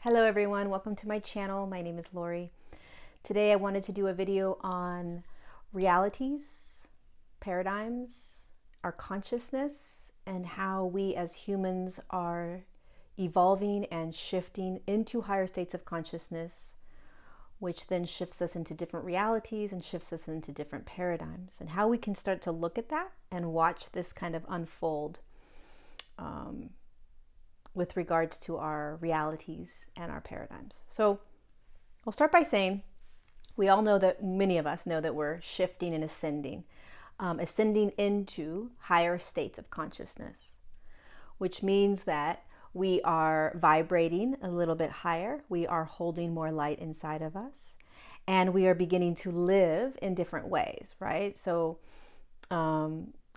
Hello everyone, welcome to my channel. My name is Lori. Today I wanted to do a video on realities, paradigms, our consciousness, and how we as humans are evolving and shifting into higher states of consciousness, which then shifts us into different realities and shifts us into different paradigms, and how we can start to look at that and watch this kind of unfold with regards to our realities and our paradigms. So I'll start by saying we all know that, many of us know that we're shifting and ascending into higher states of consciousness, which means that we are vibrating a little bit higher, we are holding more light inside of us, and we are beginning to live in different ways, right? So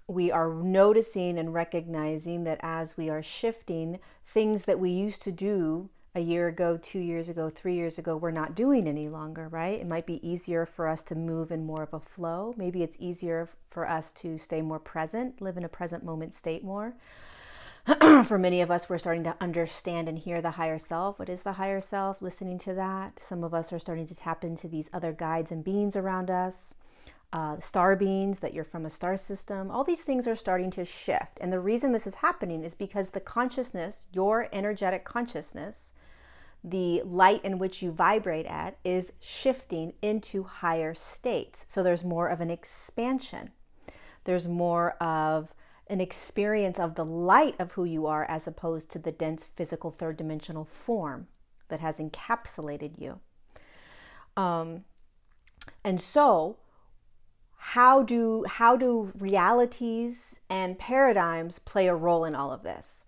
we are noticing and recognizing that as we are shifting, things that we used to do a year ago, 2 years ago, 3 years ago, we're not doing any longer, right? It might be easier for us to move in more of a flow. Maybe it's easier for us to stay more present, live in a present moment state more. For many of us, we're starting to understand and hear the higher self. What is the higher self? Listening to that. Some of us are starting to tap into these other guides and beings around us. Star beings, that you're from a star system. All these things are starting to shift. And the reason this is happening is because the consciousness, your energetic consciousness, the light in which you vibrate at, is shifting into higher states. So there's more of an expansion. There's more of an experience of the light of who you are, as opposed to the dense physical third dimensional form that has encapsulated you. And so how do realities and paradigms play a role in all of this?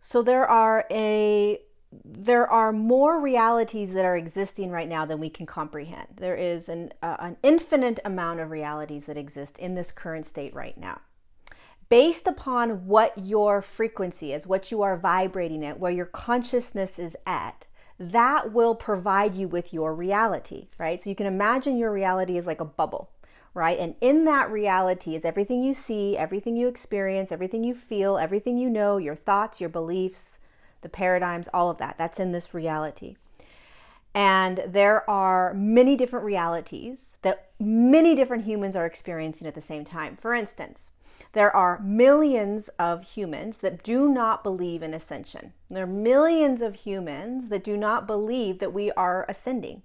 So there are more realities that are existing right now than we can comprehend. There is an infinite amount of realities that exist in this current state right now. Based upon what your frequency is, what you are vibrating at, where your consciousness is at, that will provide you with your reality, right? So you can imagine your reality is like a bubble, right? And in that reality is everything you see, everything you experience, everything you feel, everything you know, your thoughts, your beliefs, the paradigms, all of that. That's in this reality. And there are many different realities that many different humans are experiencing at the same time. For instance, there are millions of humans that do not believe in ascension. There are millions of humans that do not believe that we are ascending.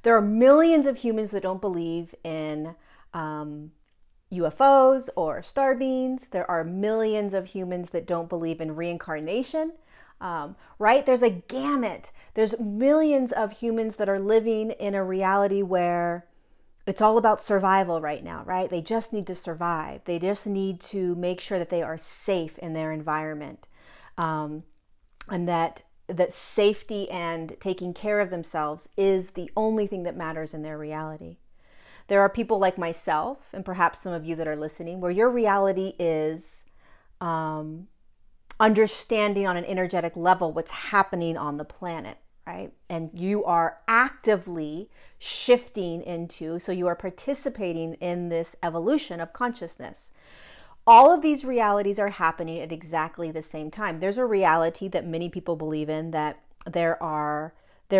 There are millions of humans that don't believe in UFOs or star beings. There are millions of humans that don't believe in reincarnation, right? There's a gamut. There's millions of humans that are living in a reality where it's all about survival right now, right? They just need to survive. They just need to make sure that they are safe in their environment, and that safety and taking care of themselves is the only thing that matters in their reality. There are people like myself, and perhaps some of you that are listening, where your reality is understanding on an energetic level what's happening on the planet, right? And you are actively shifting into, so you are participating in this evolution of consciousness. All of these realities are happening at exactly the same time. There's a reality that many people believe in, that there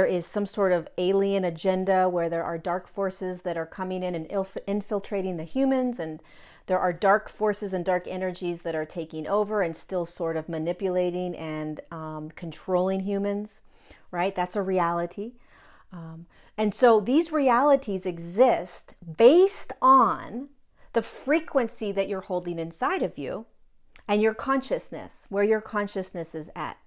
is some sort of alien agenda where there are dark forces that are coming in and infiltrating the humans, and there are dark forces and dark energies that are taking over and still sort of manipulating and controlling humans, right? That's a reality. And so these realities exist based on the frequency that you're holding inside of you and your consciousness, where your consciousness is at.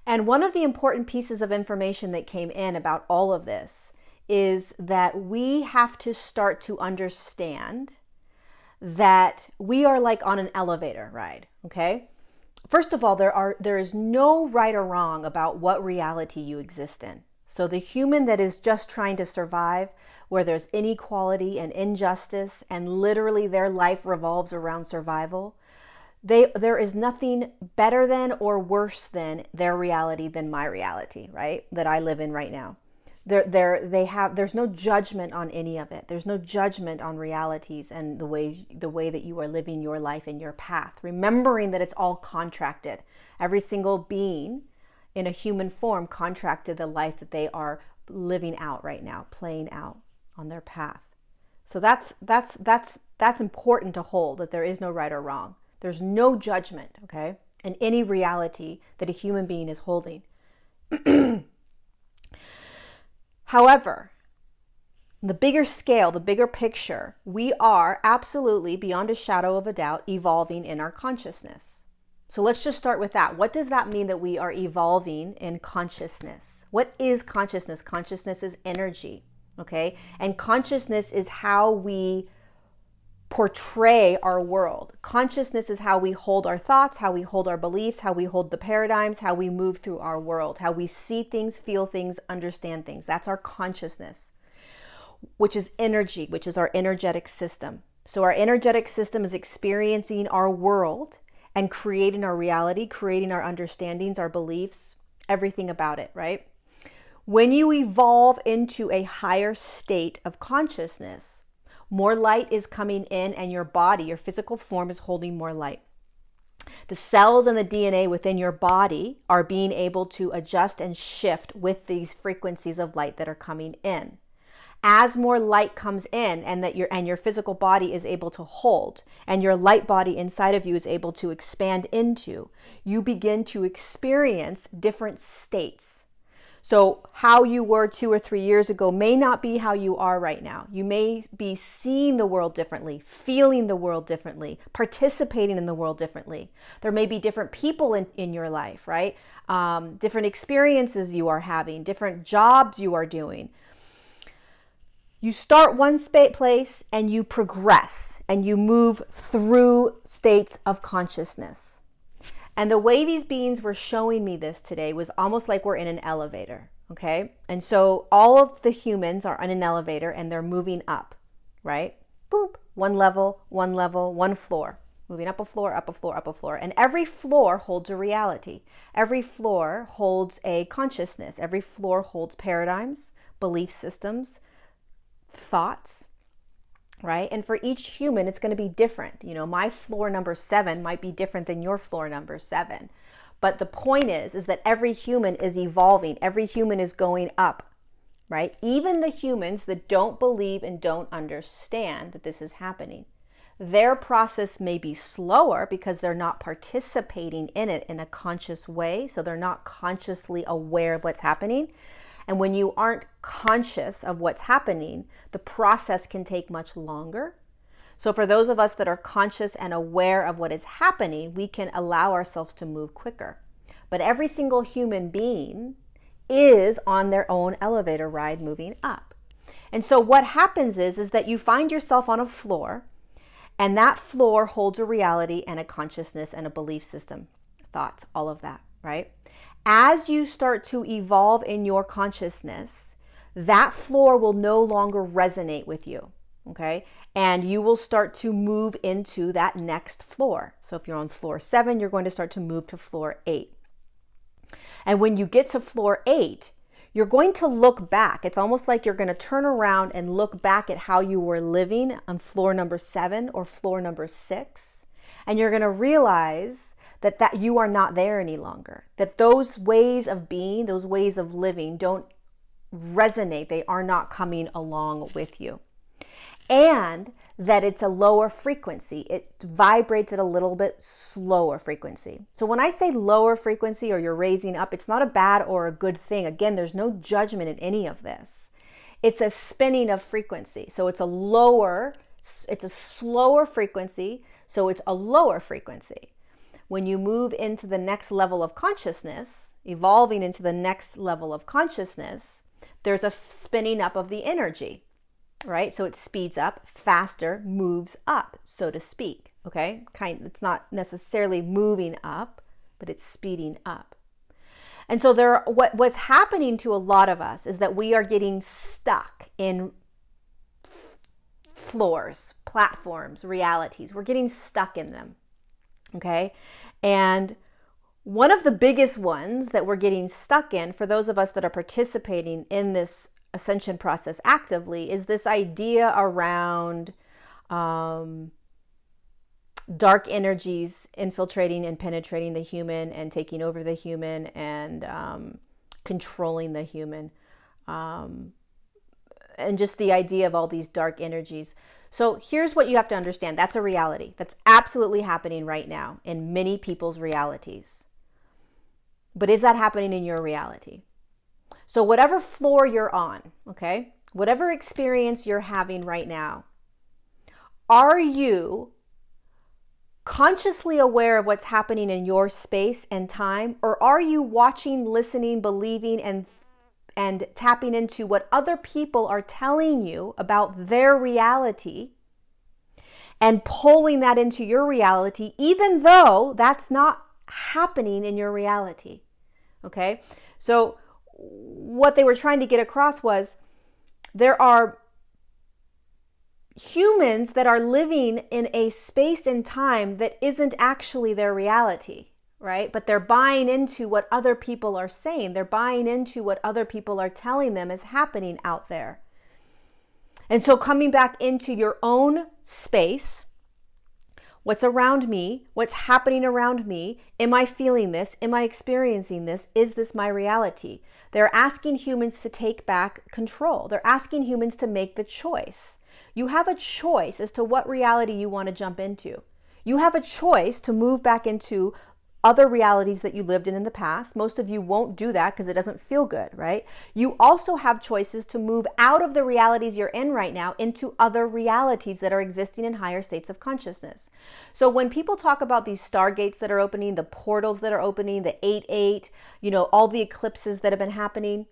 And one of the important pieces of information that came in about all of this is that we have to start to understand that we are like on an elevator ride, okay? First of all, there is no right or wrong about what reality you exist in. So the human that is just trying to survive, where there's inequality and injustice, and literally their life revolves around survival, there is nothing better than or worse than their reality than my reality, right? That I live in right now. There's no judgment on any of it. There's no judgment on realities and the way that you are living your life and your path. Remembering that it's all contracted. Every single being in a human form contracted the life that they are living out right now, playing out on their path. So that's important to hold, that there is no right or wrong. There's no judgment, okay, in any reality that a human being is holding. However, the bigger scale, the bigger picture, we are absolutely, beyond a shadow of a doubt, evolving in our consciousness. So let's just start with that. What does that mean that we are evolving in consciousness? What is consciousness? Consciousness is energy, okay? And consciousness is how we portray our world. Consciousness is how we hold our thoughts, how we hold our beliefs, how we hold the paradigms, how we move through our world, how we see things, feel things, understand things. That's our consciousness, which is energy, which is our energetic system. So our energetic system is experiencing our world and creating our reality, creating our understandings, our beliefs, everything about it, right? When you evolve into a higher state of consciousness, more light is coming in and your body, your physical form, is holding more light. The cells and the DNA within your body are being able to adjust and shift with these frequencies of light that are coming in. As more light comes in and that your physical body is able to hold, and your light body inside of you is able to expand into, you begin to experience different states. So how you were 2 or 3 years ago may not be how you are right now. You may be seeing the world differently, feeling the world differently, participating in the world differently. There may be different people in your life, right? Different experiences you are having, different jobs you are doing. You start one place and you progress and you move through states of consciousness. And the way these beings were showing me this today was almost like we're in an elevator, okay? And so all of the humans are in an elevator and they're moving up, right? Boop, one level, one floor. Moving up a floor, up a floor, up a floor. And every floor holds a reality. Every floor holds a consciousness. Every floor holds paradigms, belief systems, thoughts, right? And for each human, it's going to be different. You know, my floor number 7 might be different than your floor number 7. But the point is that every human is evolving. Every human is going up, right? Even the humans that don't believe and don't understand that this is happening. Their process may be slower because they're not participating in it in a conscious way. So they're not consciously aware of what's happening. And when you aren't conscious of what's happening, the process can take much longer. So for those of us that are conscious and aware of what is happening, we can allow ourselves to move quicker. But every single human being is on their own elevator ride moving up. And so what happens is that you find yourself on a floor, and that floor holds a reality and a consciousness and a belief system, thoughts, all of that, right? As you start to evolve in your consciousness, that floor will no longer resonate with you, okay? And you will start to move into that next floor. So if you're on floor 7, you're going to start to move to floor 8. And when you get to floor 8, you're going to look back. It's almost like you're going to turn around and look back at how you were living on floor number 7 or floor number 6. And you're going to realize that you are not there any longer, that those ways of being, those ways of living don't resonate. They are not coming along with you. And that it's a lower frequency. It vibrates at a little bit slower frequency. So when I say lower frequency or you're raising up, it's not a bad or a good thing. Again, there's no judgment in any of this. It's a spinning of frequency. So it's a slower frequency, so it's a lower frequency. When you move into the next level of consciousness, evolving into the next level of consciousness, there's a spinning up of the energy, right? So it speeds up, faster, moves up, so to speak, okay? It's not necessarily moving up, but it's speeding up. And so what's happening to a lot of us is that we are getting stuck in floors, platforms, realities. We're getting stuck in them. Okay. And one of the biggest ones that we're getting stuck in for those of us that are participating in this ascension process actively is this idea around dark energies infiltrating and penetrating the human and taking over the human and controlling the human. And just the idea of all these dark energies. So here's what you have to understand. That's a reality. That's absolutely happening right now in many people's realities. But is that happening in your reality? So whatever floor you're on, okay, whatever experience you're having right now, are you consciously aware of what's happening in your space and time? Or are you watching, listening, believing, and tapping into what other people are telling you about their reality and pulling that into your reality, even though that's not happening in your reality? Okay? So what they were trying to get across was there are humans that are living in a space and time that isn't actually their reality, right? But they're buying into what other people are saying. They're buying into what other people are telling them is happening out there. And so coming back into your own space, what's around me, what's happening around me, am I feeling this? Am I experiencing this? Is this my reality? They're asking humans to take back control. They're asking humans to make the choice. You have a choice as to what reality you want to jump into. You have a choice to move back into other realities that you lived in the past. Most of you won't do that because it doesn't feel good, right? You also have choices to move out of the realities you're in right now into other realities that are existing in higher states of consciousness. So when people talk about these stargates that are opening, the portals that are opening, the 8-8, all the eclipses that have been happening,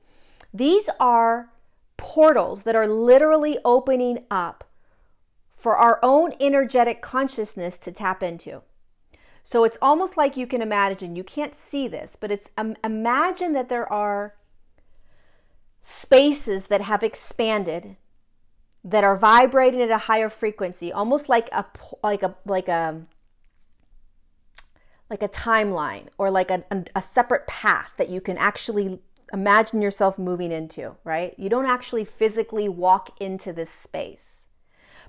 these are portals that are literally opening up for our own energetic consciousness to tap into. So it's almost like you can imagine, you can't see this, but it's imagine that there are spaces that have expanded, that are vibrating at a higher frequency, almost like a timeline or like a separate path that you can actually imagine yourself moving into, right? You don't actually physically walk into this space.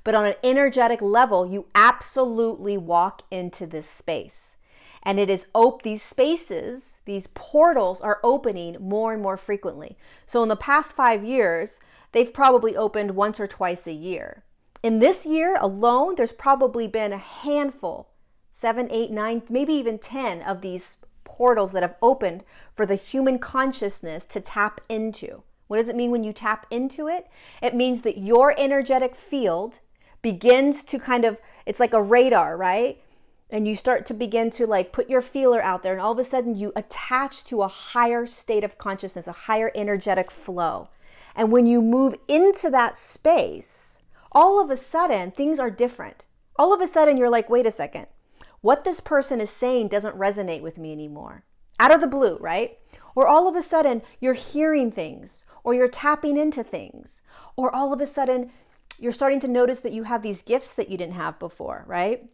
But on an energetic level, you absolutely walk into this space. And it is these spaces, these portals are opening more and more frequently. So in the past 5 years, they've probably opened once or twice a year. In this year alone, there's probably been a handful, 7, 8, 9, maybe even 10 of these portals that have opened for the human consciousness to tap into. What does it mean when you tap into it? It means that your energetic field begins to it's like a radar, right? And you start to begin to put your feeler out there, and all of a sudden you attach to a higher state of consciousness, a higher energetic flow. And when you move into that space, all of a sudden things are different. All of a sudden you're like, wait a second, what this person is saying doesn't resonate with me anymore. Out of the blue, right? Or all of a sudden you're hearing things, or you're tapping into things, or all of a sudden you're starting to notice that you have these gifts that you didn't have before, right?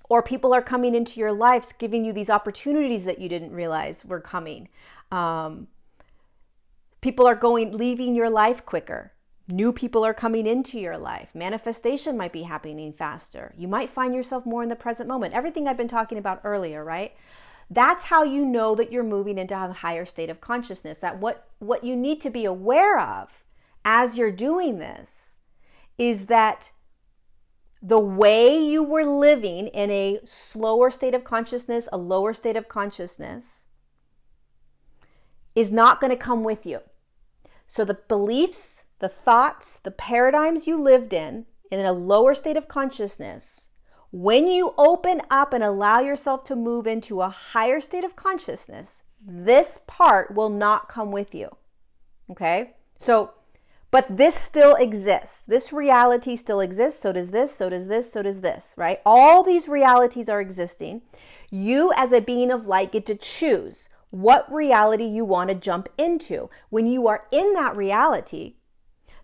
Or people are coming into your lives, giving you these opportunities that you didn't realize were coming. People are leaving your life quicker. New people are coming into your life. Manifestation might be happening faster. You might find yourself more in the present moment. Everything I've been talking about earlier, right? That's how you know that you're moving into a higher state of consciousness. That what you need to be aware of as you're doing this is that the way you were living in a slower state of consciousness, a lower state of consciousness, is not going to come with you. So the beliefs, the thoughts, the paradigms you lived in a lower state of consciousness, when you open up and allow yourself to move into a higher state of consciousness, this part will not come with you. Okay? But this still exists. This reality still exists. So does this, so does this, so does this, right? All these realities are existing. You as a being of light get to choose what reality you want to jump into. When you are in that reality,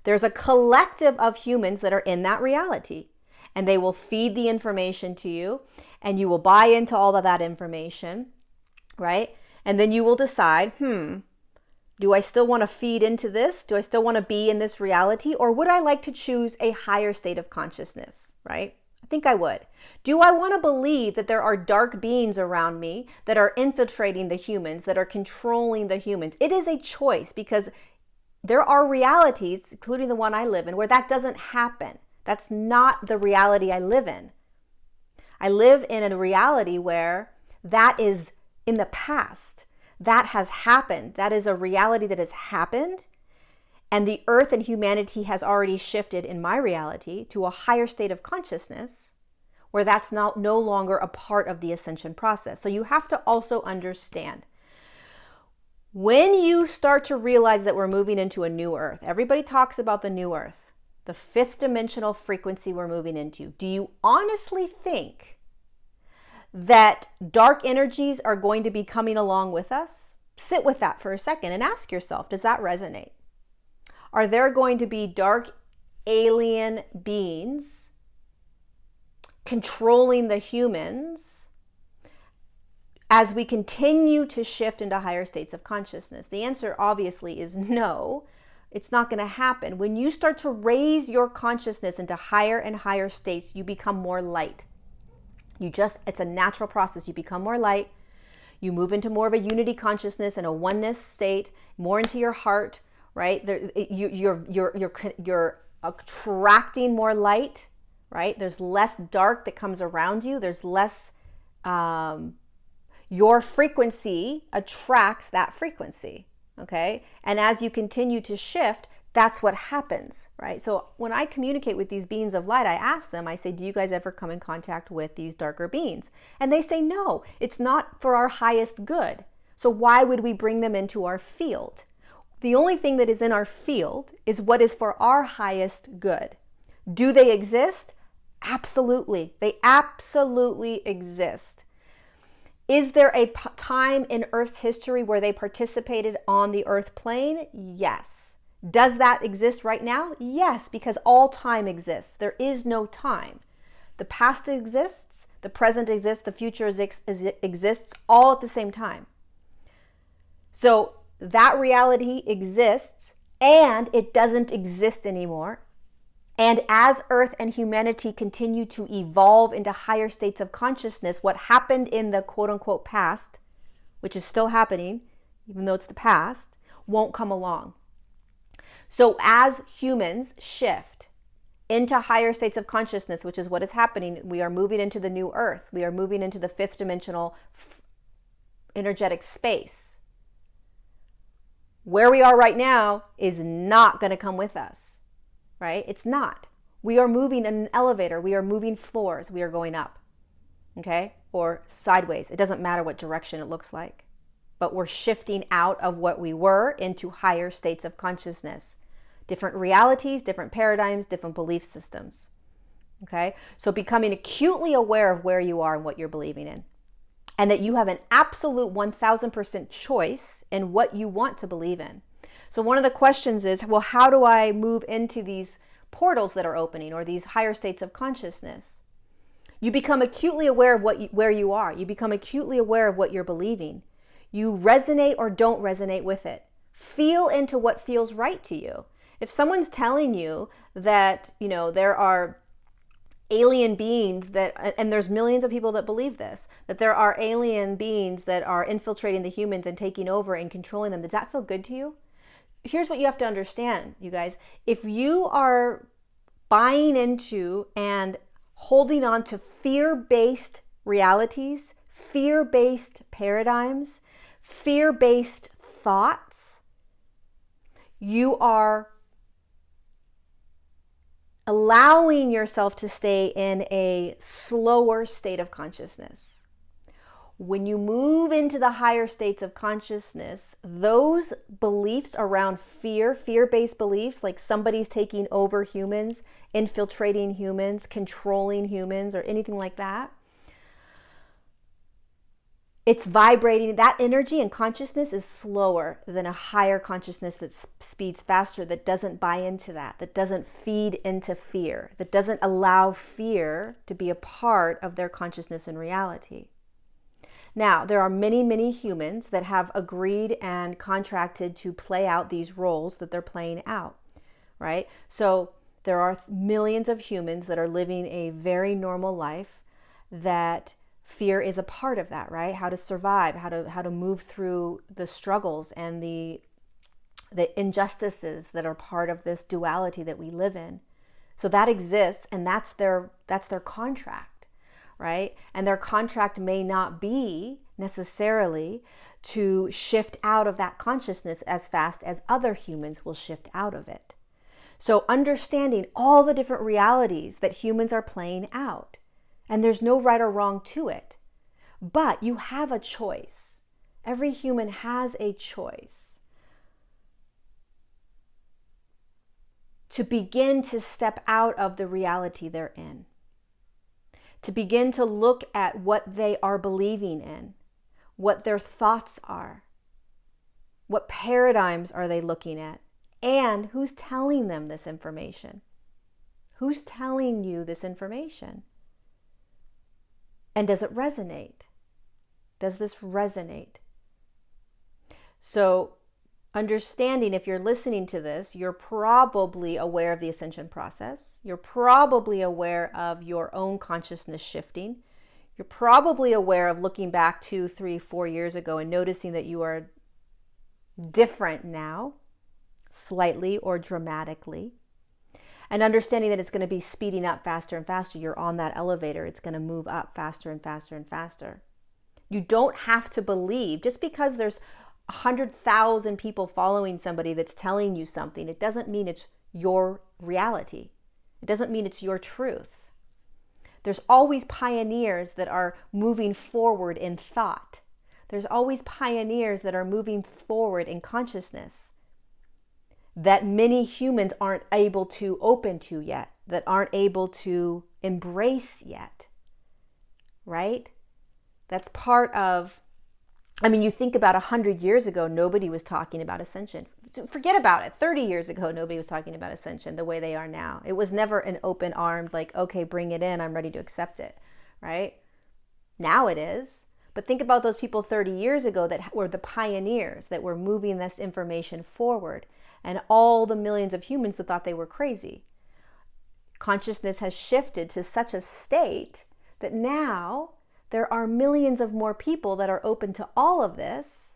there's a collective of humans that are in that reality, and they will feed the information to you, and you will buy into all of that information, right? And then you will decide, do I still want to feed into this? Do I still want to be in this reality? Or would I like to choose a higher state of consciousness, right? think I would. Do I want to believe that there are dark beings around me that are infiltrating the humans, that are controlling the humans? It is a choice, because there are realities, including the one I live in, where that doesn't happen. That's not the reality I live in. I live in a reality where that is in the past. That has happened. That is a reality that has happened. And the earth and humanity has already shifted in my reality to a higher state of consciousness where that's no longer a part of the ascension process. So you have to also understand, when you start to realize that we're moving into a new earth, everybody talks about the new earth, the fifth dimensional frequency we're moving into. Do you honestly think that dark energies are going to be coming along with us? Sit with that for a second and ask yourself, does that resonate? Are there going to be dark alien beings controlling the humans as we continue to shift into higher states of consciousness? The answer obviously is no. It's not going to happen. When you start to raise your consciousness into higher and higher states, you become more light. It's a natural process. You become more light. You move into more of a unity consciousness and a oneness state, more into your heart, right? You're attracting more light, right? There's less dark that comes around you. There's less, your frequency attracts that frequency, okay? And as you continue to shift, that's what happens, right? So when I communicate with these beings of light, I ask them, I say, do you guys ever come in contact with these darker beings? And they say, no, it's not for our highest good. So why would we bring them into our field? The only thing that is in our field is what is for our highest good. Do they exist? Absolutely. They absolutely exist. Is there a time in Earth's history where they participated on the Earth plane? Yes. Does that exist right now? Yes, because all time exists. There is no time. The past exists, the present exists, the future exists all at the same time. So that reality exists, and it doesn't exist anymore. And as Earth and humanity continue to evolve into higher states of consciousness, what happened in the quote-unquote past, which is still happening, even though it's the past, won't come along. So as humans shift into higher states of consciousness, which is what is happening, we are moving into the new Earth. We are moving into the fifth dimensional energetic space. Where we are right now is not going to come with us, right? It's not. We are moving in an elevator. We are moving floors. We are going up, okay? Or sideways. It doesn't matter what direction it looks like. But we're shifting out of what we were into higher states of consciousness. Different realities, different paradigms, different belief systems, okay? So becoming acutely aware of where you are and what you're believing in. And that you have an absolute 1000% choice in what you want to believe in. So one of the questions is, well, how do I move into these portals that are opening or these higher states of consciousness? You become acutely aware of where you are. You become acutely aware of what you're believing. You resonate or don't resonate with it. Feel into what feels right to you. If someone's telling you that, there are alien beings and there's millions of people that believe this, that there are alien beings that are infiltrating the humans and taking over and controlling them, does that feel good to you? Here's what you have to understand, you guys. If you are buying into and holding on to fear-based realities, fear-based paradigms, fear-based thoughts, you are allowing yourself to stay in a slower state of consciousness. When you move into the higher states of consciousness, those beliefs around fear-based beliefs, like somebody's taking over humans, infiltrating humans, controlling humans, or anything like that, it's vibrating. That energy and consciousness is slower than a higher consciousness that speeds faster, that doesn't buy into that doesn't feed into fear, that doesn't allow fear to be a part of their consciousness and reality. Now, there are many, many humans that have agreed and contracted to play out these roles that they're playing out, right? So There are millions of humans that are living a very normal life, that fear is a part of that, right? How to survive, how to move through the struggles and the injustices that are part of this duality that we live in. So that exists, and that's their contract, right? And their contract may not be necessarily to shift out of that consciousness as fast as other humans will shift out of it. So understanding all the different realities that humans are playing out, and there's no right or wrong to it, but you have a choice. Every human has a choice to begin to step out of the reality they're in, to begin to look at what they are believing in, what their thoughts are, what paradigms are they looking at, and who's telling them this information. Who's telling you this information? And does it resonate? Does this resonate? So understanding, if you're listening to this, you're probably aware of the ascension process. You're probably aware of your own consciousness shifting. You're probably aware of looking back 2, 3, 4 years ago and noticing that you are different now, slightly or dramatically. And understanding that it's going to be speeding up faster and faster. You're on that elevator. It's going to move up faster and faster and faster. You don't have to believe, just because there's 100,000 people following somebody that's telling you something, it doesn't mean it's your reality. It doesn't mean it's your truth. There's always pioneers that are moving forward in thought. There's always pioneers that are moving forward in consciousness that many humans aren't able to open to yet, that aren't able to embrace yet, right? That's part of, you think about 100 years ago, nobody was talking about ascension. Forget about it. 30 years ago, nobody was talking about ascension the way they are now. It was never an open-armed, like, okay, bring it in, I'm ready to accept it, right? Now it is. But think about those people 30 years ago that were the pioneers, that were moving this information forward, and all the millions of humans that thought they were crazy. Consciousness has shifted to such a state that now there are millions of more people that are open to all of this,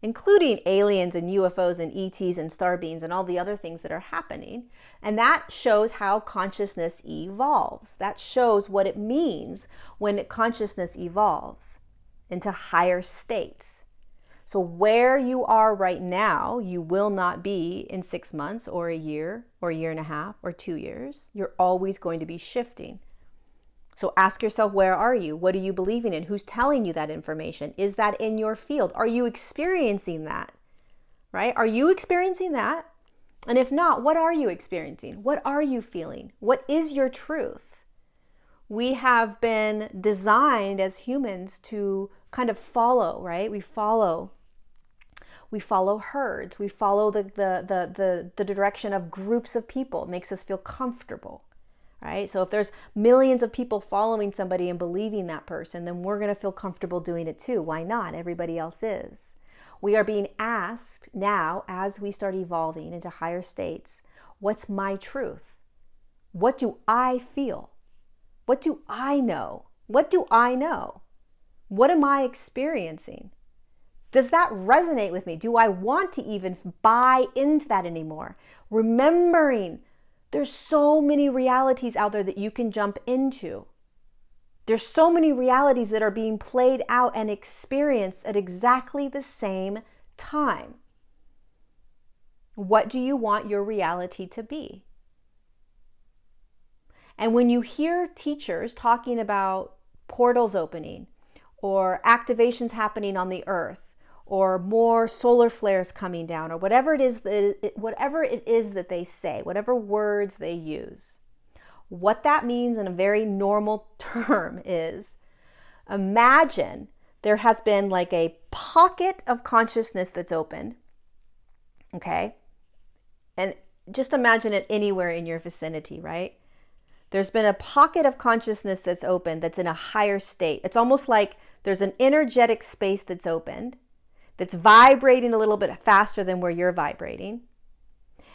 including aliens and UFOs and ETs and star beams and all the other things that are happening. And that shows how consciousness evolves. That shows what it means when consciousness evolves into higher states. So where you are right now, you will not be in 6 months or a year and a half or 2 years. You're always going to be shifting. So ask yourself, where are you? What are you believing in? Who's telling you that information? Is that in your field? Are you experiencing that? Right? Are you experiencing that? And if not, what are you experiencing? What are you feeling? What is your truth? We have been designed as humans to kind of follow, right? We follow herds. We follow the direction of groups of people. It makes us feel comfortable, right? So if there's millions of people following somebody and believing that person, then we're going to feel comfortable doing it too. Why not? Everybody else is. We are being asked now, as we start evolving into higher states, what's my truth? What do I feel? What do I know? What do I know? What am I experiencing? Does that resonate with me? Do I want to even buy into that anymore? Remembering there's so many realities out there that you can jump into. There's so many realities that are being played out and experienced at exactly the same time. What do you want your reality to be? And when you hear teachers talking about portals opening or activations happening on the earth, or more solar flares coming down, or whatever it is that they say, whatever words they use, what that means in a very normal term is, imagine there has been like a pocket of consciousness that's opened, okay? And just imagine it anywhere in your vicinity, right? There's been a pocket of consciousness that's opened, that's in a higher state. It's almost like there's an energetic space that's opened, that's vibrating a little bit faster than where you're vibrating.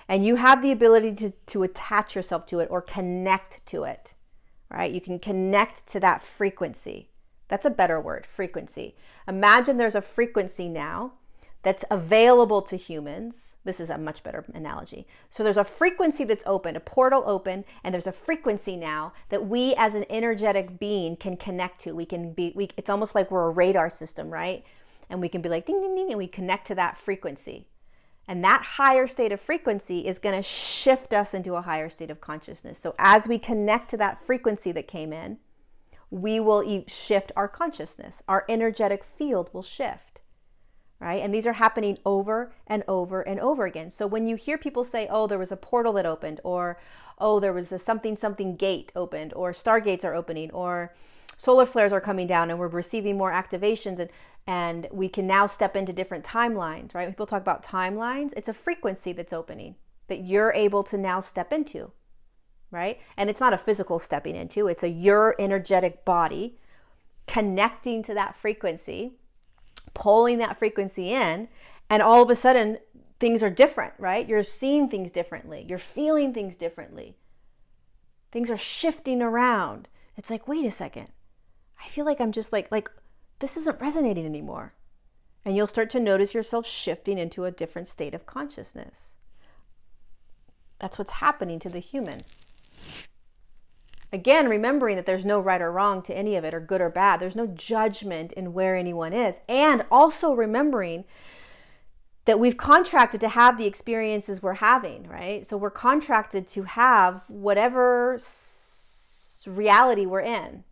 And you have the ability to attach yourself to it or connect to it, right? You can connect to that frequency. That's a better word, frequency. Imagine there's a frequency now that's available to humans. This is a much better analogy. So there's a frequency that's open, a portal open, and there's a frequency now that we as an energetic being can connect to. It's almost like we're a radar system, right? And we can be like ding, ding, ding, and we connect to that frequency. And that higher state of frequency is going to shift us into a higher state of consciousness. So as we connect to that frequency that came in, we will shift our consciousness. Our energetic field will shift, right? And these are happening over and over and over again. So when you hear people say, oh, there was a portal that opened, or, oh, there was the something, something gate opened, or stargates are opening, or solar flares are coming down and we're receiving more activations, and we can now step into different timelines, right? When people talk about timelines, it's a frequency that's opening that you're able to now step into, right? And it's not a physical stepping into, it's your energetic body connecting to that frequency, pulling that frequency in, and all of a sudden things are different, right? You're seeing things differently. You're feeling things differently. Things are shifting around. It's like, wait a second. I feel like I'm just like this isn't resonating anymore. And you'll start to notice yourself shifting into a different state of consciousness. That's what's happening to the human. Again, remembering that there's no right or wrong to any of it, or good or bad. There's no judgment in where anyone is. And also remembering that we've contracted to have the experiences we're having, right? So we're contracted to have whatever reality we're in.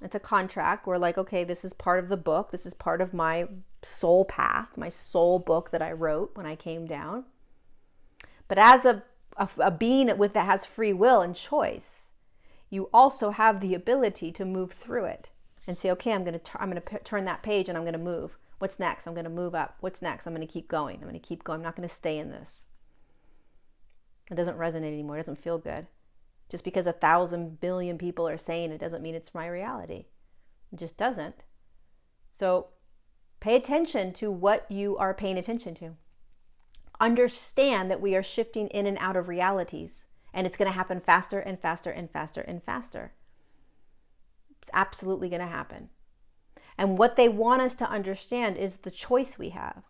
It's a contract. We're like, okay, this is part of the book. This is part of my soul path, my soul book that I wrote when I came down. But as a being that has free will and choice, you also have the ability to move through it and say, okay, I'm going to turn that page and I'm going to move. What's next? I'm going to move up. What's next? I'm going to keep going. I'm going to keep going. I'm not going to stay in this. It doesn't resonate anymore. It doesn't feel good. Just because 1,000 billion people are saying it doesn't mean it's my reality. It just doesn't. So pay attention to what you are paying attention to. Understand that we are shifting in and out of realities, and it's going to happen faster and faster and faster and faster. It's absolutely going to happen. And what they want us to understand is the choice we have.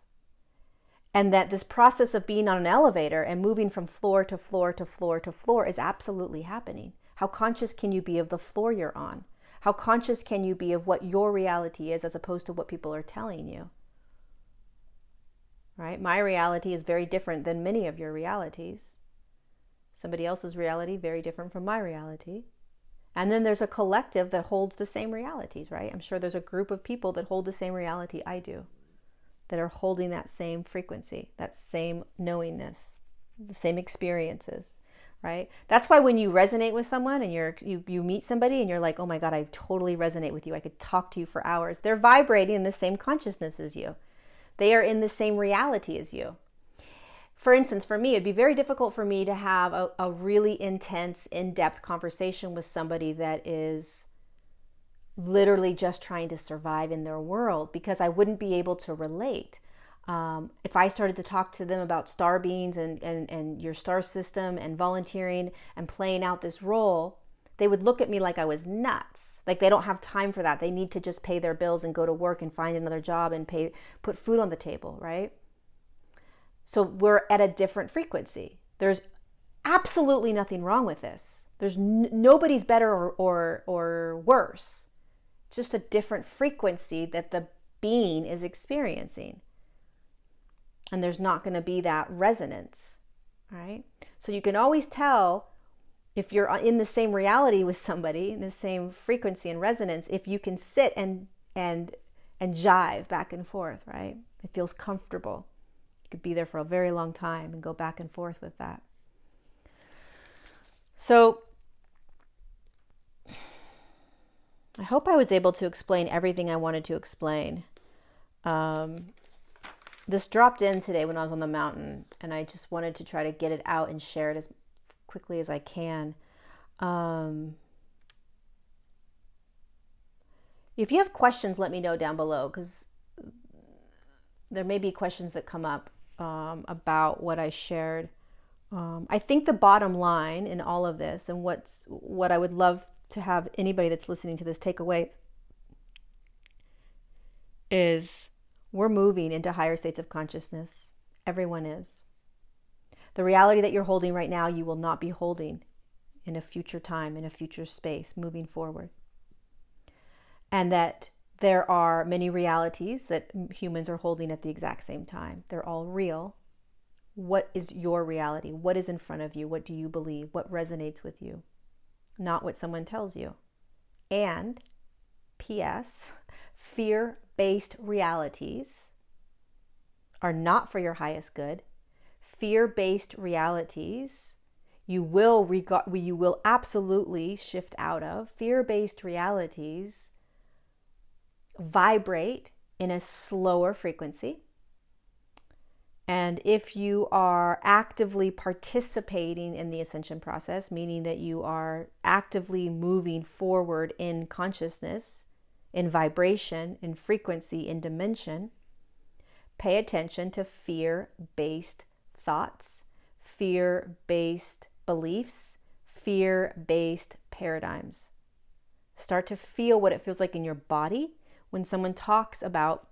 And that this process of being on an elevator and moving from floor to floor to floor to floor is absolutely happening. How conscious can you be of the floor you're on? How conscious can you be of what your reality is as opposed to what people are telling you? Right? My reality is very different than many of your realities. Somebody else's reality, very different from my reality. And then there's a collective that holds the same realities, right? I'm sure there's a group of people that hold the same reality I do, that are holding that same frequency, that same knowingness, the same experiences, right? That's why when you resonate with someone and you meet somebody and you're like, oh my God, I totally resonate with you. I could talk to you for hours. They're vibrating in the same consciousness as you. They are in the same reality as you. For instance, for me, it'd be very difficult for me to have a really intense, in-depth conversation with somebody that is literally just trying to survive in their world, because I wouldn't be able to relate. If I started to talk to them about star beings and your star system and volunteering and playing out this role, they would look at me like I was nuts. Like they don't have time for that. They need to just pay their bills and go to work and find another job and put food on the table, right? So we're at a different frequency. There's absolutely nothing wrong with this. There's nobody's better or worse. Just a different frequency that the being is experiencing. And there's not going to be that resonance, right? So you can always tell if you're in the same reality with somebody, in the same frequency and resonance, if you can sit and jive back and forth, right? It feels comfortable. You could be there for a very long time and go back and forth with that. So I hope I was able to explain everything I wanted to explain. This dropped in today when I was on the mountain, and I just wanted to try to get it out and share it as quickly as I can. If you have questions, let me know down below, because there may be questions that come up about what I shared I think the bottom line in all of this, and what I would love to have anybody that's listening to this take away, is we're moving into higher states of consciousness. Everyone is. The reality that you're holding right now, you will not be holding in a future time, in a future space, moving forward. And that there are many realities that humans are holding at the exact same time. They're all real. What is your reality? What is in front of you? What do you believe? What resonates with you? Not what someone tells you. And, P.S., fear-based realities are not for your highest good. Fear-based realities you will absolutely shift out of. Fear-based realities vibrate in a slower frequency. And if you are actively participating in the ascension process, meaning that you are actively moving forward in consciousness, in vibration, in frequency, in dimension, pay attention to fear-based thoughts, fear-based beliefs, fear-based paradigms. Start to feel what it feels like in your body when someone talks about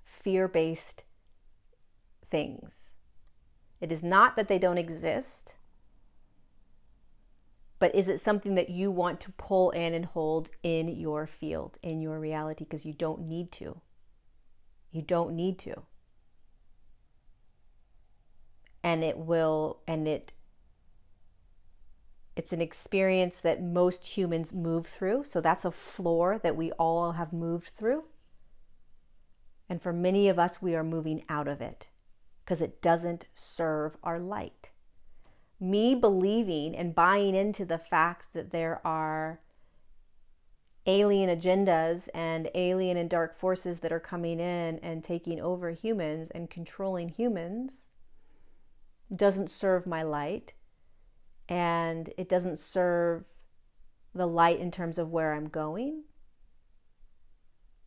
fear-based things. It is not that they don't exist, but is it something that you want to pull in and hold in your field, in your reality? Because you don't need to. You don't need to. And it's an experience that most humans move through. So that's a floor that we all have moved through. And for many of us, we are moving out of it because it doesn't serve our light. Me believing and buying into the fact that there are alien agendas and alien and dark forces that are coming in and taking over humans and controlling humans doesn't serve my light, and it doesn't serve the light in terms of where I'm going.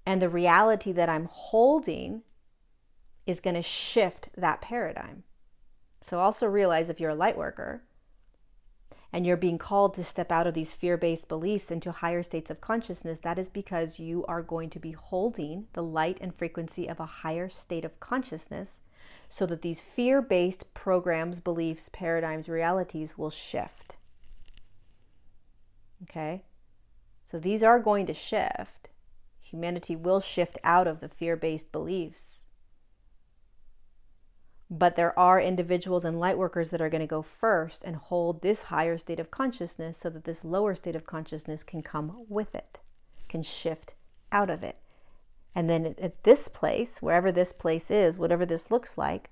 And the reality that I'm holding is going to shift that paradigm. So also realize if you're a light worker and you're being called to step out of these fear-based beliefs into higher states of consciousness, that is because you are going to be holding the light and frequency of a higher state of consciousness so that these fear-based programs, beliefs, paradigms, realities will shift. Okay? So these are going to shift. Humanity will shift out of the fear-based beliefs. But there are individuals and light workers that are going to go first and hold this higher state of consciousness so that this lower state of consciousness can come with it, can shift out of it. And then at this place, wherever this place is, whatever this looks like,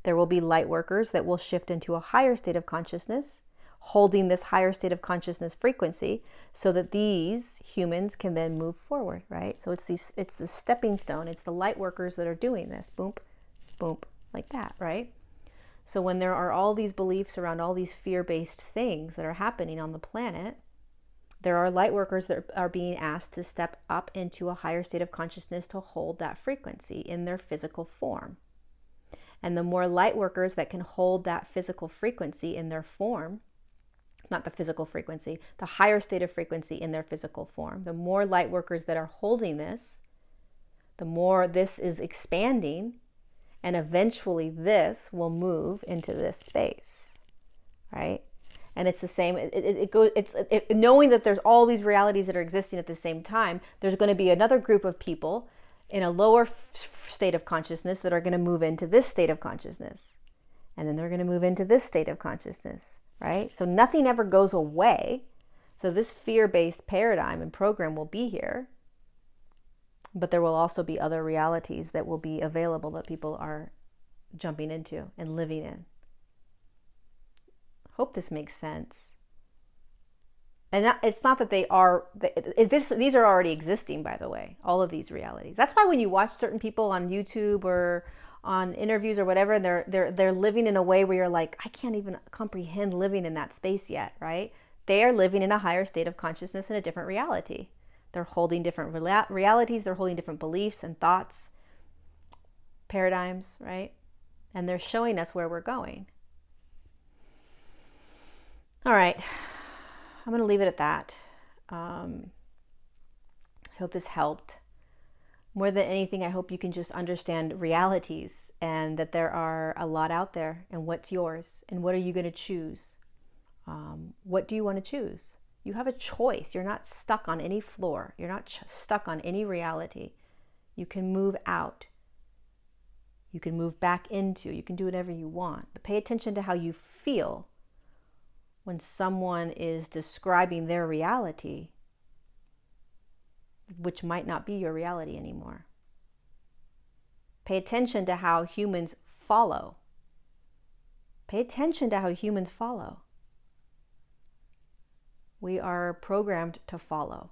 there will be light workers that will shift into a higher state of consciousness, holding this higher state of consciousness frequency so that these humans can then move forward, right? So it's the stepping stone. It's the light workers that are doing this. Boom, boom, like that, right? So when there are all these beliefs around all these fear-based things that are happening on the planet, there are light workers that are being asked to step up into a higher state of consciousness to hold that frequency in their physical form. And the more light workers that can hold that physical frequency in their form, not the physical frequency, the higher state of frequency in their physical form, the more light workers that are holding this, the more this is expanding, and eventually this will move into this space, right? And it's the same, knowing that there's all these realities that are existing at the same time, there's going to be another group of people in a lower state of consciousness that are going to move into this state of consciousness. And then they're going to move into this state of consciousness, right? So nothing ever goes away. So this fear-based paradigm and program will be here, but there will also be other realities that will be available that people are jumping into and living in. Hope this makes sense. And it's not that these are already existing, by the way, all of these realities. That's why when you watch certain people on YouTube or on interviews or whatever, and they're living in a way where you're like, I can't even comprehend living in that space yet, right? They are living in a higher state of consciousness in a different reality. They're holding different realities, they're holding different beliefs and thoughts, paradigms, right? And they're showing us where we're going. All right. I'm going to leave it at that. I hope this helped. More than anything, I hope you can just understand realities and that there are a lot out there, and what's yours and what are you going to choose? What do you want to choose? You have a choice. You're not stuck on any floor. You're not stuck on any reality. You can move out. You can move back into. You can do whatever you want. But pay attention to how you feel when someone is describing their reality, which might not be your reality anymore. Pay attention to how humans follow. Pay attention to how humans follow. We are programmed to follow.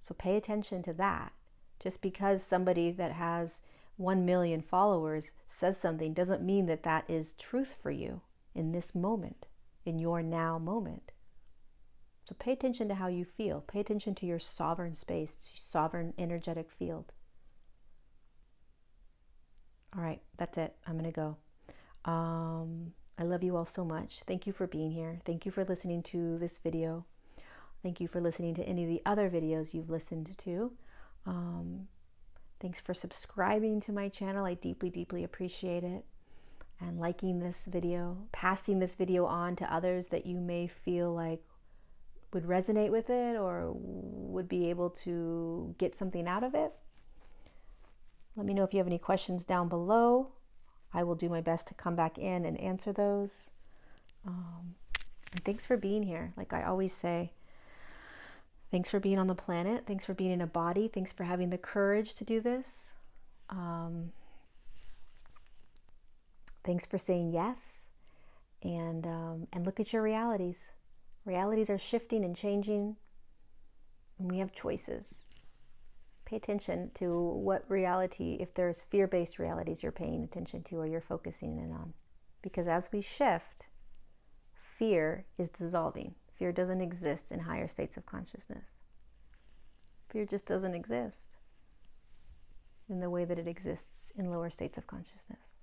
So pay attention to that. Just because somebody that has 1 million followers says something doesn't mean that that is truth for you in this moment, in your now moment. So pay attention to how you feel. Pay attention to your sovereign space, sovereign energetic field. All right, that's it. I'm going to go. I love you all so much. Thank you for being here. Thank you for listening to this video. Thank you for listening to any of the other videos you've listened to. Thanks for subscribing to my channel. I deeply, deeply appreciate it. And liking this video, passing this video on to others that you may feel like would resonate with it or would be able to get something out of it. Let me know if you have any questions down below. I will do my best to come back in and answer those. And thanks for being here. Like I always say, thanks for being on the planet. Thanks for being in a body. Thanks for having the courage to do this. Thanks for saying yes. And look at your realities. Realities are shifting and changing, and we have choices. Pay attention to what reality, if there's fear-based realities you're paying attention to or you're focusing in on. Because as we shift, fear is dissolving. Fear doesn't exist in higher states of consciousness. Fear just doesn't exist in the way that it exists in lower states of consciousness.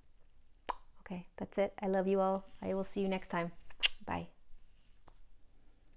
Okay, that's it. I love you all. I will see you next time. Bye.